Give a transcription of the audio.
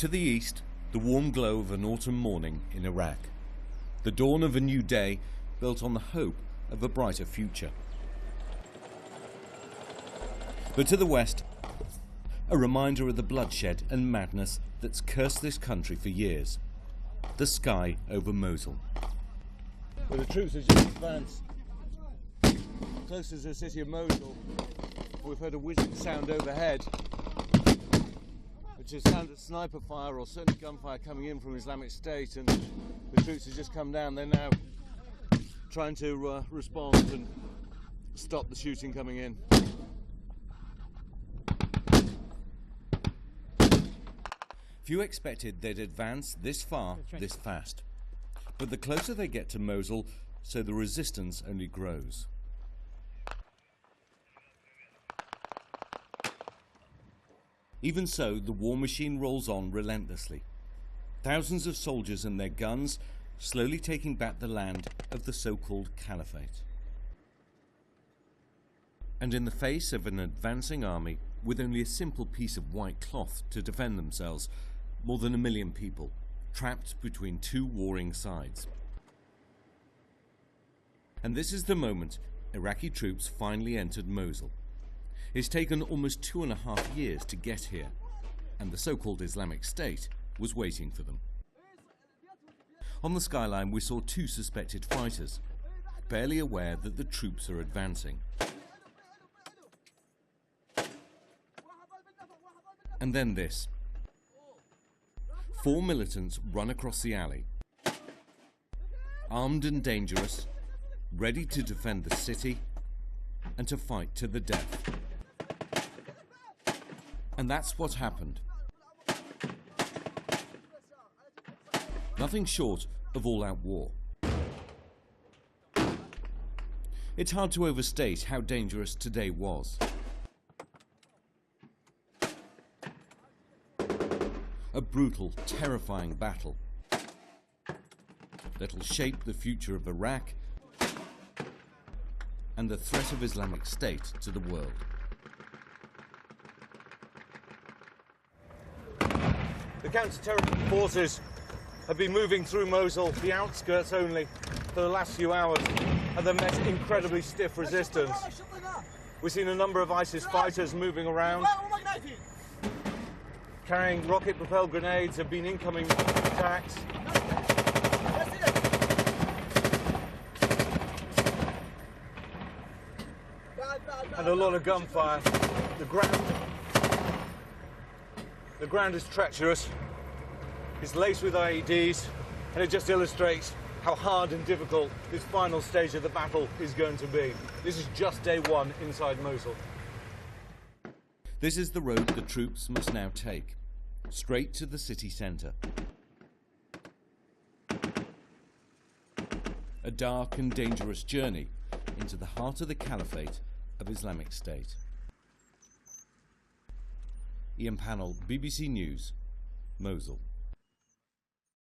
To the east, the warm glow of an autumn morning in Iraq. The dawn of a new day built on the hope of a brighter future. But to the west, a reminder of the bloodshed and madness that's cursed this country for years. The sky over Mosul. Well, the troops have just advanced closer to the city of Mosul. We've heard a whizzing sound overhead, which is sound of sniper fire or certainly gunfire coming in from Islamic State, and the troops have just come down. They're now trying to respond and stop the shooting coming in. Few expected they'd advance this far, this fast. But the closer they get to Mosul, so the resistance only grows. Even so, the war machine rolls on relentlessly. Thousands of soldiers and their guns slowly taking back the land of the so-called caliphate. And in the face of an advancing army with only a simple piece of white cloth to defend themselves, more than 1 million people, trapped between two warring sides. And this is the moment Iraqi troops finally entered Mosul. It's taken almost 2.5 years to get here, and the so-called Islamic State was waiting for them. On the skyline we saw 2 suspected fighters, barely aware that the troops are advancing. And then this. 4 militants run across the alley, armed and dangerous, ready to defend the city and to fight to the death. And that's what happened. Nothing short of all-out war. It's hard to overstate how dangerous today was. A brutal, terrifying battle that'll shape the future of Iraq and the threat of Islamic State to the world. The counter-terrorism forces have been moving through Mosul, the outskirts only, for the last few hours, and they've met incredibly stiff resistance. We've seen a number of ISIS fighters moving around, carrying rocket-propelled grenades, have been incoming attacks. And a lot of gunfire. The ground is treacherous, it's laced with IEDs, and it just illustrates how hard and difficult this final stage of the battle is going to be. This is just day 1 inside Mosul. This is the road the troops must now take, straight to the city centre. A dark and dangerous journey into the heart of the caliphate of Islamic State. Ian Panel, BBC News, Mosul.